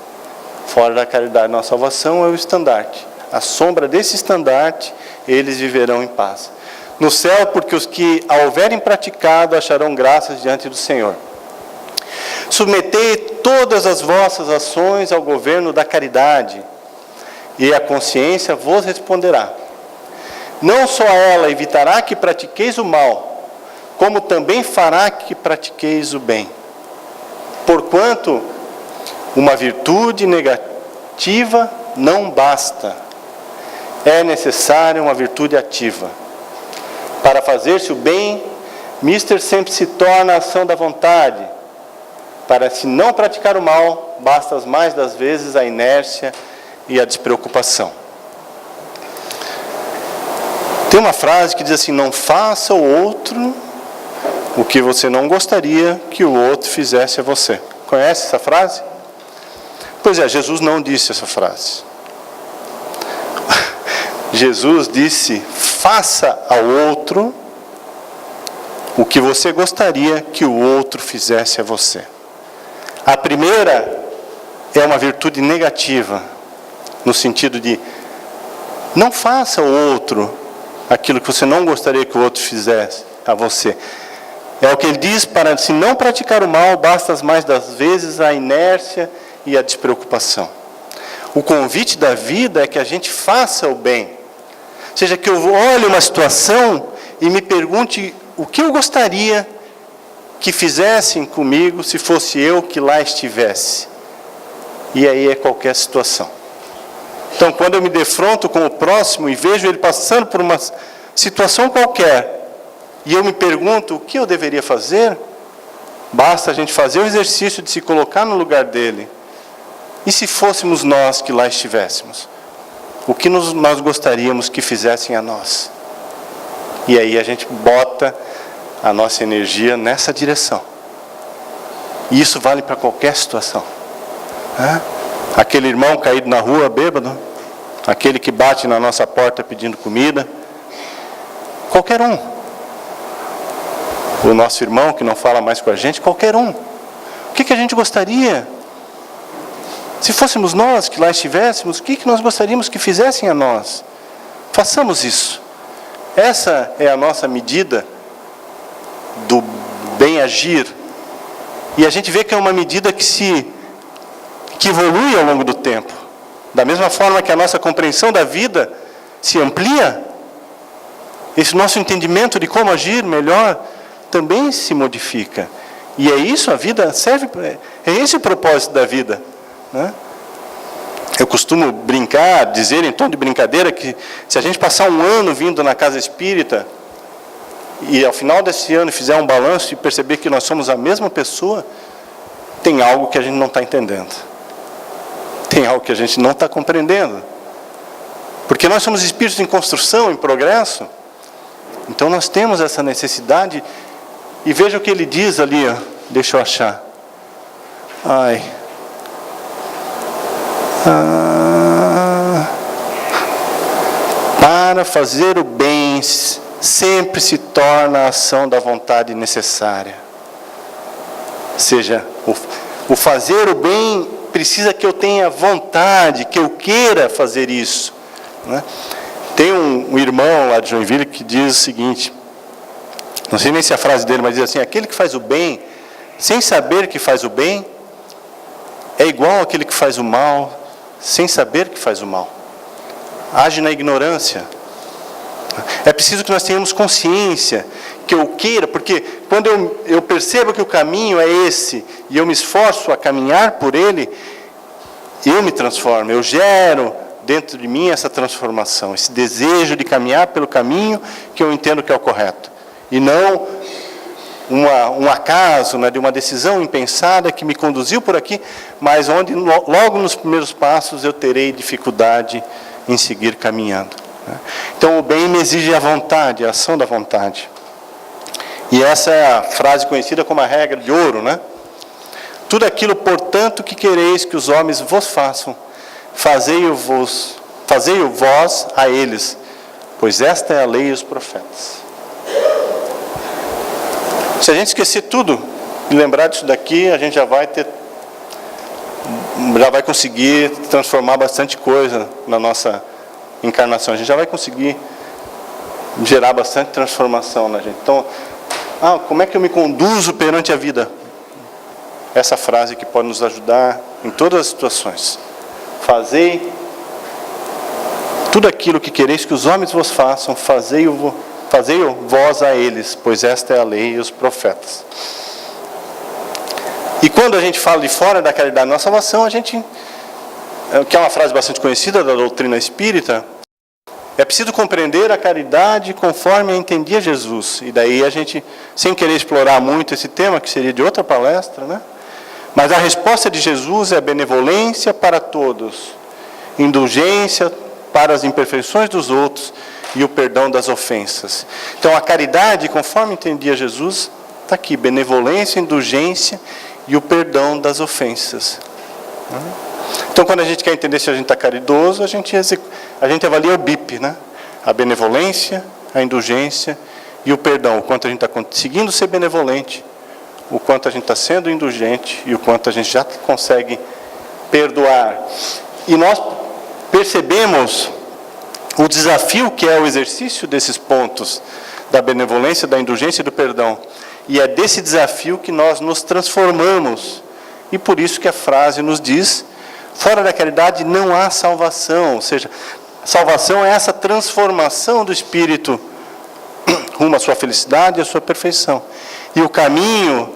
B: Fora da caridade não há salvação é o estandarte. À sombra desse estandarte, eles viverão em paz. No céu, porque os que a houverem praticado acharão graças diante do Senhor. Submetei todas as vossas ações ao governo da caridade, e a consciência vos responderá. Não só ela evitará que pratiqueis o mal, como também fará que pratiqueis o bem. Porquanto uma virtude negativa não basta. É necessária uma virtude ativa. Para fazer-se o bem, mister sempre se torna a ação da vontade. Para se não praticar o mal, basta as mais das vezes a inércia e a despreocupação. Tem uma frase que diz assim: não faça o outro o que você não gostaria que o outro fizesse a você. Conhece essa frase? Pois é, Jesus não disse essa frase. Jesus disse: faça ao outro o que você gostaria que o outro fizesse a você. A primeira é uma virtude negativa, no sentido de não faça ao outro aquilo que você não gostaria que o outro fizesse a você. É o que ele diz: para se não praticar o mal, basta as mais das vezes a inércia e a despreocupação. O convite da vida é que a gente faça o bem. Ou seja, que eu olhe uma situação e me pergunte o que eu gostaria que fizessem comigo se fosse eu que lá estivesse. E aí é qualquer situação. Então, quando eu me defronto com o próximo e vejo ele passando por uma situação qualquer, e eu me pergunto o que eu deveria fazer, basta a gente fazer o exercício de se colocar no lugar dele. E se fôssemos nós que lá estivéssemos? O que nós gostaríamos que fizessem a nós? E aí a gente bota a nossa energia nessa direção. E isso vale para qualquer situação. Aquele irmão caído na rua, bêbado, aquele que bate na nossa porta pedindo comida, qualquer um. O nosso irmão que não fala mais com a gente, qualquer um. O que a gente gostaria? Se fôssemos nós que lá estivéssemos, o que nós gostaríamos que fizessem a nós? Façamos isso. Essa é a nossa medida do bem agir. E a gente vê que é uma medida que evolui ao longo do tempo. Da mesma forma que a nossa compreensão da vida se amplia, esse nosso entendimento de como agir melhor também se modifica. E é isso, a vida serve, é esse o propósito da vida, né? Eu costumo brincar, dizer em tom de brincadeira, que se a gente passar um ano vindo na casa espírita, e ao final desse ano fizer um balanço e perceber que nós somos a mesma pessoa, tem algo que a gente não está entendendo. Tem algo que a gente não está compreendendo. Porque nós somos espíritos em construção, em progresso. Então nós temos essa necessidade. E veja o que ele diz ali, ó. Deixa eu achar. Para fazer o bem sempre se torna a ação da vontade necessária. Ou seja, o fazer o bem precisa que eu tenha vontade, que eu queira fazer isso, né? Tem um irmão lá de Joinville que diz o seguinte, não sei nem se é a frase dele, mas diz assim: aquele que faz o bem, sem saber que faz o bem, é igual àquele que faz o mal, sem saber que faz o mal. Age na ignorância. É preciso que nós tenhamos consciência, que eu queira, porque quando eu percebo que o caminho é esse, e eu me esforço a caminhar por ele, eu me transformo, eu gero dentro de mim essa transformação, esse desejo de caminhar pelo caminho que eu entendo que é o correto. E não um acaso, né, de uma decisão impensada que me conduziu por aqui, mas onde logo nos primeiros passos eu terei dificuldade em seguir caminhando. Então o bem me exige a vontade, a ação da vontade. E essa é a frase conhecida como a regra de ouro, né? Tudo aquilo, portanto, que quereis que os homens vos façam, fazei-o vós a eles, pois esta é a lei e os profetas. Se a gente esquecer tudo e lembrar disso daqui, a gente já vai conseguir transformar bastante coisa na nossa encarnação. A gente já vai conseguir gerar bastante transformação na gente. Então, como é que eu me conduzo perante a vida? Essa frase que pode nos ajudar em todas as situações. Fazei tudo aquilo que quereis que os homens vos façam, fazei-o vós a eles, pois esta é a lei e os profetas. E quando a gente fala de fora da caridade na salvação, que é uma frase bastante conhecida da doutrina espírita, é preciso compreender a caridade conforme entendia Jesus. E daí a gente, sem querer explorar muito esse tema, que seria de outra palestra, né? Mas a resposta de Jesus é benevolência para todos, indulgência para as imperfeições dos outros e o perdão das ofensas. Então a caridade, conforme entendia Jesus, está aqui: benevolência, indulgência e o perdão das ofensas. Então quando a gente quer entender se a gente está caridoso, a gente avalia o BIP, né? A benevolência, a indulgência e o perdão. O quanto a gente está conseguindo ser benevolente, o quanto a gente está sendo indulgente e o quanto a gente já consegue perdoar. E nós percebemos o desafio que é o exercício desses pontos da benevolência, da indulgência e do perdão. E é desse desafio que nós nos transformamos. E por isso que a frase nos diz: fora da caridade não há salvação. Ou seja, salvação é essa transformação do espírito rumo à sua felicidade e à sua perfeição. E o caminho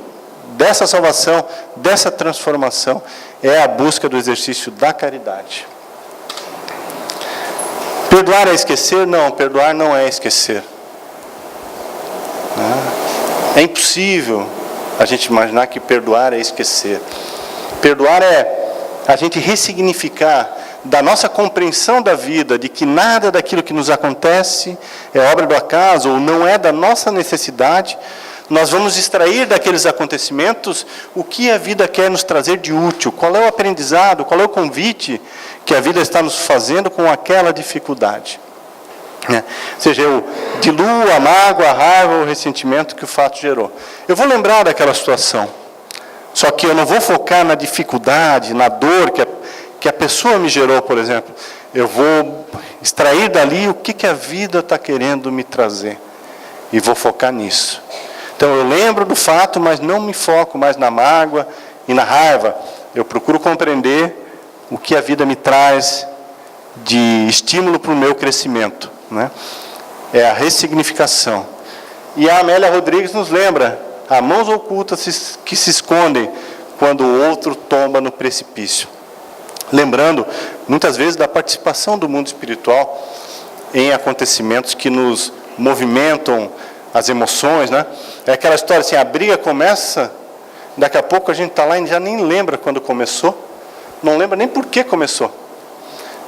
B: dessa salvação, dessa transformação, é a busca do exercício da caridade. Perdoar é esquecer? Não, perdoar não é esquecer. É impossível a gente imaginar que perdoar é esquecer. Perdoar é a gente ressignificar da nossa compreensão da vida, de que nada daquilo que nos acontece é obra do acaso ou não é da nossa necessidade, Nós vamos extrair daqueles acontecimentos o que a vida quer nos trazer de útil, qual é o aprendizado, qual é o convite que a vida está nos fazendo com aquela dificuldade. Seja eu diluo a mágoa, a raiva ou o ressentimento que o fato gerou. Eu vou lembrar daquela situação, só que eu não vou focar na dificuldade, na dor que a pessoa me gerou, por exemplo. Eu vou extrair dali o que a vida está querendo me trazer e vou focar nisso. Então eu lembro do fato, mas não me foco mais na mágoa e na raiva. Eu procuro compreender o que a vida me traz de estímulo para o meu crescimento, né? É a ressignificação. E a Amélia Rodrigues nos lembra: há mãos ocultas que se escondem quando o outro tomba no precipício. Lembrando, muitas vezes, da participação do mundo espiritual em acontecimentos que nos movimentam as emoções, né? É aquela história assim, a briga começa, daqui a pouco a gente está lá e já nem lembra quando começou, não lembra nem por que começou.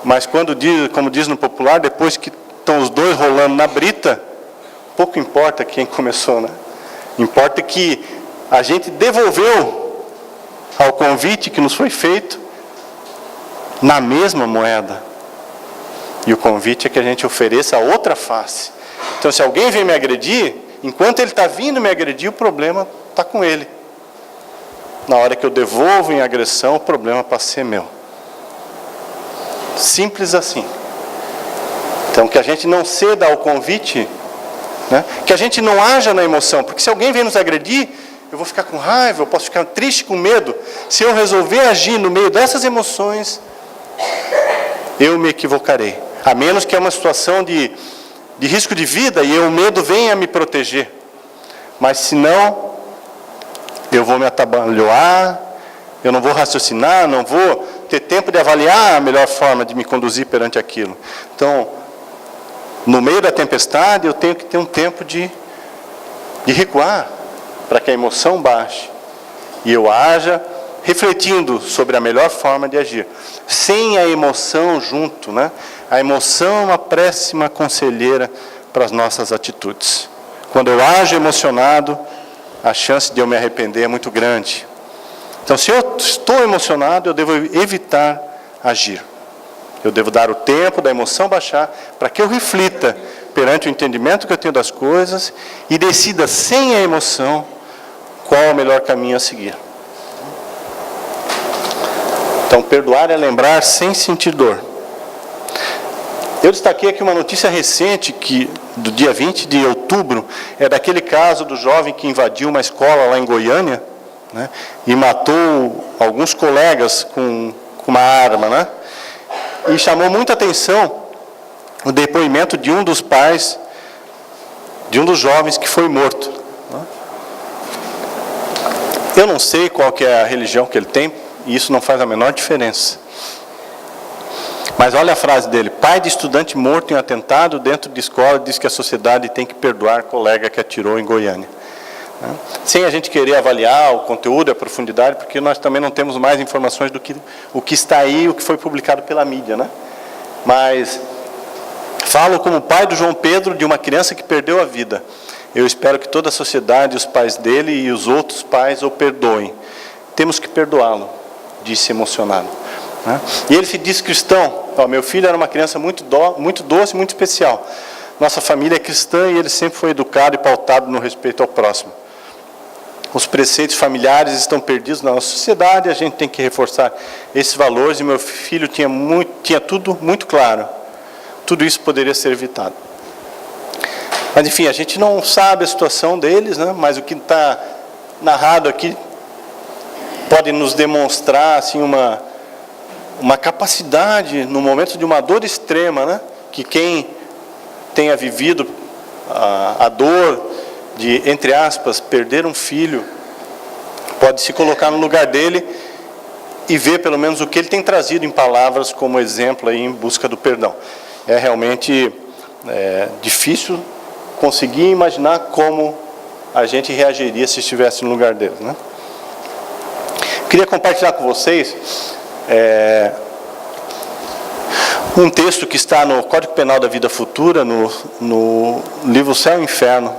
B: Mas quando diz, como diz no popular, depois que estão os dois rolando na brita, pouco importa quem começou, né? Importa que a gente devolveu ao convite que nos foi feito na mesma moeda. E o convite é que a gente ofereça a outra face. Então, se alguém vem me agredir, enquanto ele está vindo me agredir, o problema está com ele. Na hora que eu devolvo em agressão, o problema passa a ser meu. Simples assim. Então, que a gente não ceda ao convite, né? Que a gente não haja na emoção, porque se alguém vem nos agredir, eu vou ficar com raiva, eu posso ficar triste, com medo. Se eu resolver agir no meio dessas emoções, eu me equivocarei. A menos que é uma situação de risco de vida e o medo venha me proteger. Mas se não, eu vou me atabalhoar, eu não vou raciocinar, não vou ter tempo de avaliar a melhor forma de me conduzir perante aquilo. Então, no meio da tempestade, eu tenho que ter um tempo de recuar, para que a emoção baixe e eu haja refletindo sobre a melhor forma de agir, sem a emoção junto, né? A emoção é uma péssima conselheira para as nossas atitudes. Quando eu ajo emocionado, a chance de eu me arrepender é muito grande. Então, se eu estou emocionado, eu devo evitar agir. Eu devo dar o tempo da emoção baixar, para que eu reflita perante o entendimento que eu tenho das coisas e decida, sem a emoção, qual é o melhor caminho a seguir. Então, perdoar é lembrar sem sentir dor. Eu destaquei aqui uma notícia recente, do dia 20 de outubro, é daquele caso do jovem que invadiu uma escola lá em Goiânia, né, e matou alguns colegas com uma arma, né? E chamou muita atenção o depoimento de um dos pais, de um dos jovens que foi morto, né? Eu não sei qual que é a religião que ele tem, e isso não faz a menor diferença. Mas olha a frase dele: pai de estudante morto em atentado dentro de escola diz que a sociedade tem que perdoar colega que atirou em Goiânia. Sem a gente querer avaliar o conteúdo e a profundidade, porque nós também não temos mais informações do que o que está aí, o que foi publicado pela mídia, né? Mas falo como pai do João Pedro, de uma criança que perdeu a vida. Eu espero que toda a sociedade, os pais dele e os outros pais o perdoem. Temos que perdoá-lo, disse emocionado, né? E ele se diz cristão. Meu filho era uma criança muito doce, muito especial. Nossa família é cristã e ele sempre foi educado e pautado no respeito ao próximo. Os preceitos familiares estão perdidos na nossa sociedade, a gente tem que reforçar esses valores, e meu filho tinha tudo muito claro. Tudo isso poderia ser evitado. Mas, enfim, a gente não sabe a situação deles, né? Mas o que está narrado aqui pode nos demonstrar assim, uma capacidade, no momento de uma dor extrema, né? Que quem tenha vivido a dor de, entre aspas, perder um filho, pode se colocar no lugar dele e ver pelo menos o que ele tem trazido em palavras como exemplo aí em busca do perdão. É realmente difícil conseguir imaginar como a gente reagiria se estivesse no lugar dele, né? Queria compartilhar com vocês um texto que está no Código Penal da Vida Futura, no livro Céu e Inferno,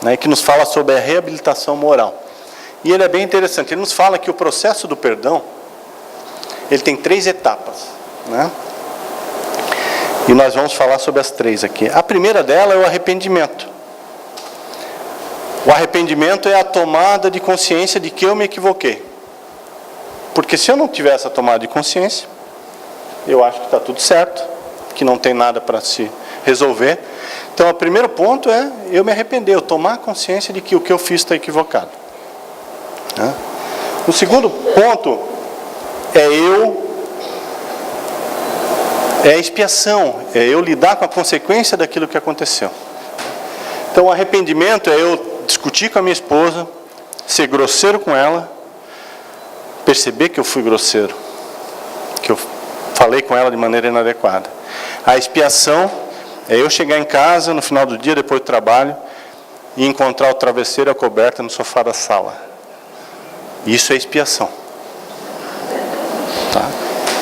B: né, que nos fala sobre a reabilitação moral. E ele é bem interessante. Ele nos fala que o processo do perdão, ele tem 3 etapas, né? E nós vamos falar sobre as 3 aqui. A primeira dela é o arrependimento. O arrependimento é a tomada de consciência de que eu me equivoquei. Porque se eu não tiver essa tomada de consciência, eu acho que está tudo certo, que não tem nada para se resolver. Então, o primeiro ponto é eu me arrepender, eu tomar consciência de que o que eu fiz está equivocado. Né? O segundo ponto é a expiação, é eu lidar com a consequência daquilo que aconteceu. Então, o arrependimento é eu discutir com a minha esposa, ser grosseiro com ela, perceber que eu fui grosseiro, que eu falei com ela de maneira inadequada. A expiação é eu chegar em casa no final do dia, depois do trabalho, e encontrar o travesseiro e a coberta no sofá da sala. Isso é expiação. Tá?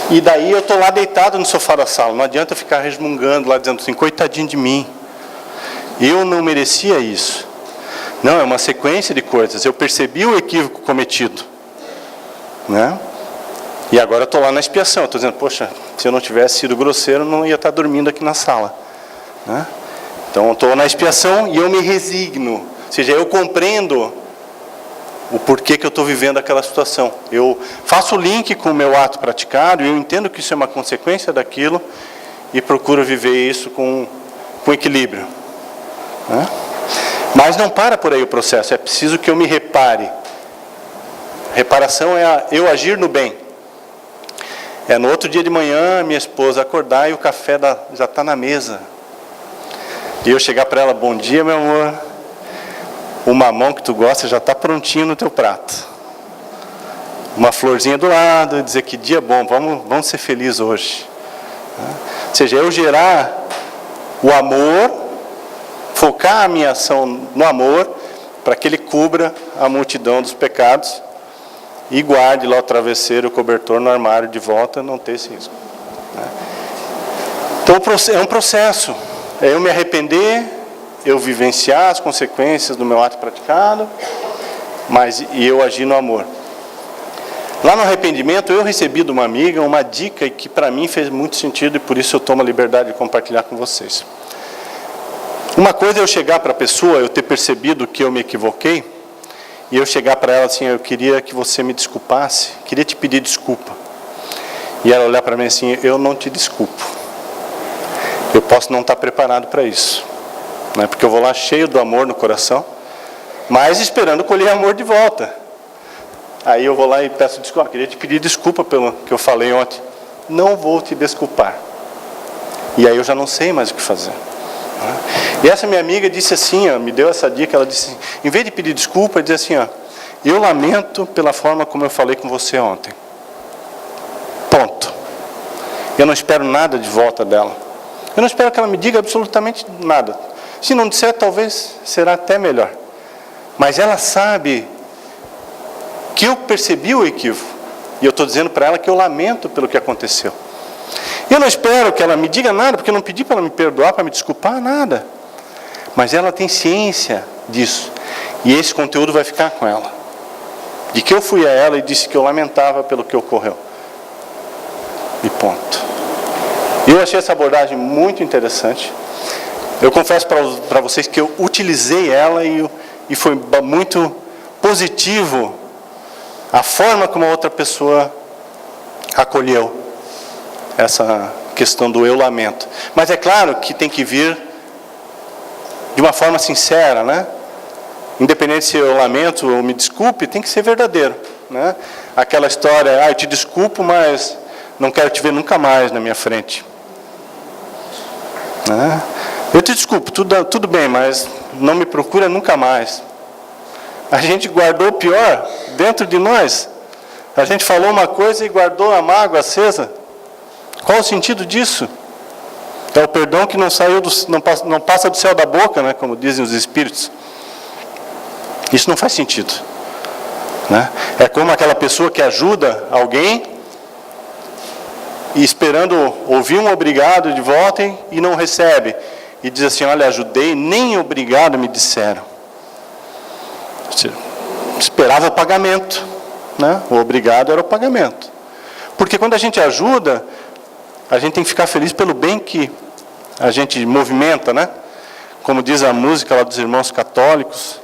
B: E daí eu estou lá deitado no sofá da sala. Não adianta eu ficar resmungando lá, dizendo assim, coitadinho de mim. Eu não merecia isso. Não, é uma sequência de coisas. Eu percebi o equívoco cometido. Né? E agora eu estou lá na expiação. Estou dizendo, poxa, se eu não tivesse sido grosseiro, eu não ia estar dormindo aqui na sala. Né? Então eu estou na expiação e eu me resigno. Ou seja, eu compreendo o porquê que eu estou vivendo aquela situação. Eu faço o link com o meu ato praticado, e eu entendo que isso é uma consequência daquilo, e procuro viver isso com equilíbrio. Né? Mas não para por aí o processo, é preciso que eu me repare. Reparação é eu agir no bem. É no outro dia de manhã, minha esposa acordar e o café já está na mesa. E eu chegar para ela, bom dia, meu amor. O mamão que tu gosta já está prontinho no teu prato. Uma florzinha do lado, dizer que dia bom, vamos ser felizes hoje. Ou seja, eu gerar o amor, focar a minha ação no amor, para que ele cubra a multidão dos pecados e guarde lá o travesseiro, o cobertor no armário de volta, não ter esse risco. Então é um processo, é eu me arrepender, eu vivenciar as consequências do meu ato praticado, e eu agir no amor. Lá no arrependimento, eu recebi de uma amiga uma dica que para mim fez muito sentido, e por isso eu tomo a liberdade de compartilhar com vocês. Uma coisa é eu chegar para a pessoa, eu ter percebido que eu me equivoquei, e eu chegar para ela assim, eu queria que você me desculpasse, queria te pedir desculpa. E ela olhar para mim assim, eu não te desculpo. Eu posso não estar preparado para isso. Né? Porque eu vou lá cheio do amor no coração, mas esperando colher amor de volta. Aí eu vou lá e peço desculpa, queria te pedir desculpa pelo que eu falei ontem. Não vou te desculpar. E aí eu já não sei mais o que fazer. E essa minha amiga disse assim, me deu essa dica, ela disse, em vez de pedir desculpa, diz assim, eu lamento pela forma como eu falei com você ontem. Ponto. Eu não espero nada de volta dela. Eu não espero que ela me diga absolutamente nada. Se não disser, talvez será até melhor. Mas ela sabe que eu percebi o equívoco. E eu estou dizendo para ela que eu lamento pelo que aconteceu. Eu não espero que ela me diga nada, porque eu não pedi para ela me perdoar, para me desculpar, nada. Mas ela tem ciência disso. E esse conteúdo vai ficar com ela. De que eu fui a ela e disse que eu lamentava pelo que ocorreu. E ponto. Eu achei essa abordagem muito interessante. Eu confesso para vocês que eu utilizei ela e foi muito positivo a forma como a outra pessoa acolheu essa questão do eu lamento. Mas é claro que tem que vir de uma forma sincera, né? Independente se eu lamento ou me desculpe, tem que ser verdadeiro, né? Aquela história, eu te desculpo, mas não quero te ver nunca mais na minha frente. Né? Eu te desculpo, tudo bem, mas não me procura nunca mais. A gente guardou o pior dentro de nós. A gente falou uma coisa e guardou a mágoa acesa. Qual o sentido disso? É o perdão que não passa do céu da boca, né, como dizem os espíritos. Isso não faz sentido. Né? É como aquela pessoa que ajuda alguém e esperando ouvir um obrigado de volta e não recebe. E diz assim, olha, ajudei, nem obrigado me disseram. Você esperava o pagamento, né? O obrigado era o pagamento. Porque quando a gente ajuda, a gente tem que ficar feliz pelo bem que a gente movimenta, né? Como diz a música lá dos irmãos católicos,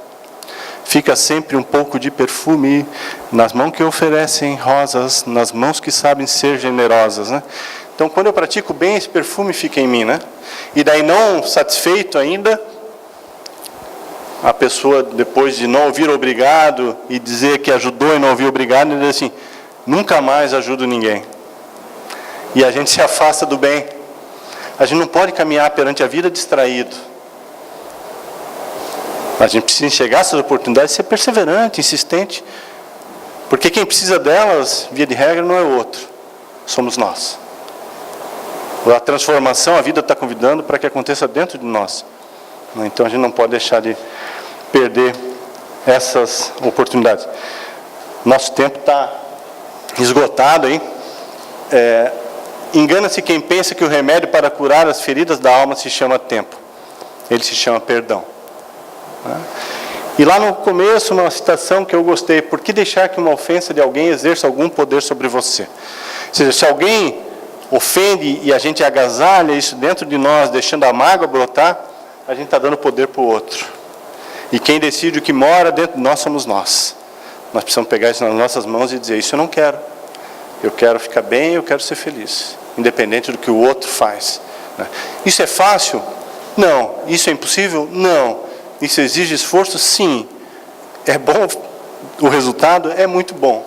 B: fica sempre um pouco de perfume nas mãos que oferecem rosas, nas mãos que sabem ser generosas, né? Então, quando eu pratico bem, esse perfume fica em mim, né? E daí, não satisfeito ainda, a pessoa, depois de não ouvir obrigado e dizer que ajudou e não ouvir obrigado, diz assim, nunca mais ajudo ninguém. E a gente se afasta do bem. A gente não pode caminhar perante a vida distraído. A gente precisa enxergar essas oportunidades e ser perseverante, insistente. Porque quem precisa delas, via de regra, não é o outro. Somos nós. A transformação, a vida está convidando para que aconteça dentro de nós. Então a gente não pode deixar de perder essas oportunidades. Nosso tempo está esgotado aí. Engana-se quem pensa que o remédio para curar as feridas da alma se chama tempo. Ele se chama perdão. E lá no começo, uma citação que eu gostei: por que deixar que uma ofensa de alguém exerça algum poder sobre você? Ou seja, se alguém ofende e a gente agasalha isso dentro de nós, deixando a mágoa brotar, a gente está dando poder para o outro. E quem decide o que mora dentro de nós somos nós. Nós precisamos pegar isso nas nossas mãos e dizer, isso eu não quero. Eu quero ficar bem, eu quero ser feliz, independente do que o outro faz. Isso é fácil? Não. Isso é impossível? Não. Isso exige esforço? Sim. É bom? O resultado é muito bom,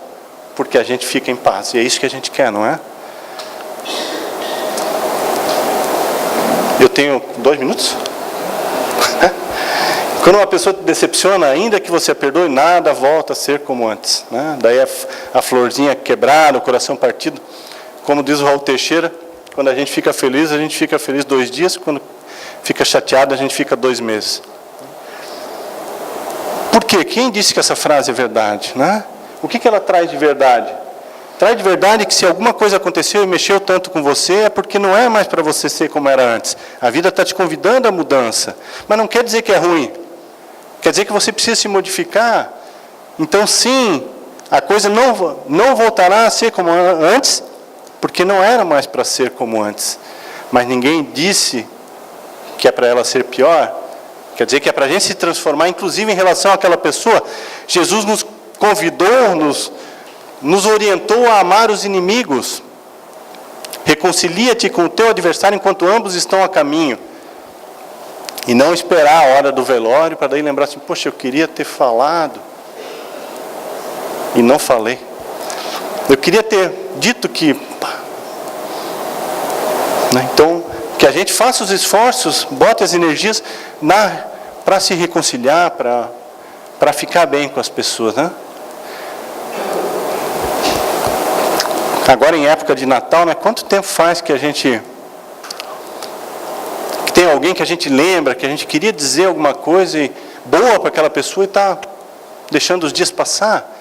B: porque a gente fica em paz. E é isso que a gente quer, não é? Eu tenho 2 minutos? Quando uma pessoa te decepciona, ainda que você a perdoe, nada volta a ser como antes, né? Daí a florzinha quebrada, o coração partido. Como diz o Raul Teixeira, quando a gente fica feliz 2 dias. Quando fica chateado, a gente fica 2 meses. Por quê? Quem disse que essa frase é verdade, né? O que ela traz de verdade? Traz de verdade que se alguma coisa aconteceu e mexeu tanto com você, é porque não é mais para você ser como era antes. A vida está te convidando à mudança. Mas não quer dizer que é ruim. Quer dizer que você precisa se modificar. Então, sim, a coisa não voltará a ser como antes, porque não era mais para ser como antes. Mas ninguém disse que é para ela ser pior. Quer dizer que é para a gente se transformar, inclusive em relação àquela pessoa. Jesus nos convidou, nos orientou a amar os inimigos. Reconcilia-te com o teu adversário enquanto ambos estão a caminho. E não esperar a hora do velório para daí lembrar assim, poxa, eu queria ter falado e não falei. Eu queria ter dito que... Então, que a gente faça os esforços, bote as energias para se reconciliar, para ficar bem com as pessoas, né? Agora em época de Natal, né? Quanto tempo faz que a gente... tem alguém que a gente lembra, que a gente queria dizer alguma coisa boa para aquela pessoa e está deixando os dias passar.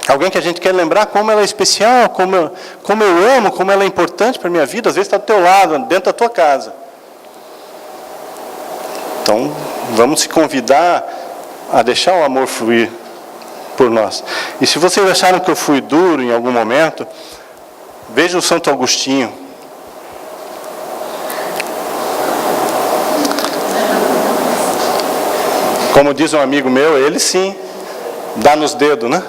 B: Alguém que a gente quer lembrar como ela é especial, como eu amo, como ela é importante para a minha vida. Às vezes está do teu lado, dentro da tua casa. Então, vamos se convidar a deixar o amor fluir por nós. E se vocês acharam que eu fui duro em algum momento, vejam o Santo Agostinho. Como diz um amigo meu, ele sim dá nos dedos, né?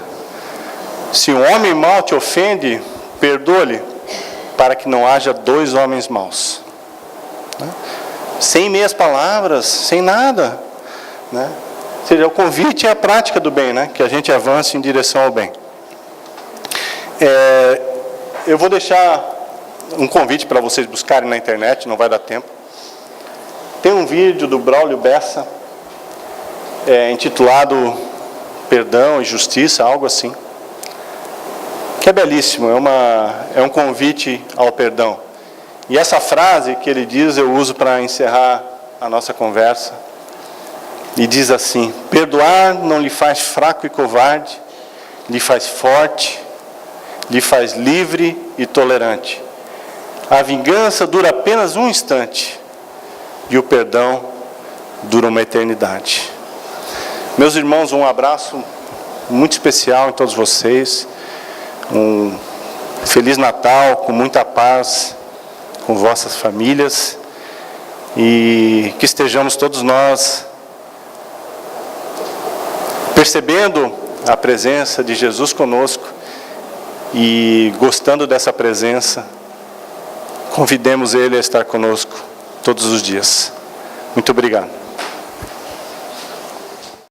B: Se um homem mau te ofende, perdoa-lhe, para que não haja 2 homens maus. Né? Sem meias palavras, sem nada. Né? Ou seja, o convite é a prática do bem, né? Que a gente avance em direção ao bem. Eu vou deixar um convite para vocês buscarem na internet, não vai dar tempo. Tem um vídeo do Braulio Bessa, intitulado Perdão e Justiça, algo assim, que é belíssimo, é um convite ao perdão. E essa frase que ele diz, eu uso para encerrar a nossa conversa, e diz assim: perdoar não lhe faz fraco e covarde, lhe faz forte, lhe faz livre e tolerante. A vingança dura apenas um instante, e o perdão dura uma eternidade. Meus irmãos, um abraço muito especial em todos vocês. Um Feliz Natal, com muita paz, com vossas famílias. E que estejamos todos nós percebendo a presença de Jesus conosco e gostando dessa presença, convidemos Ele a estar conosco todos os dias. Muito obrigado.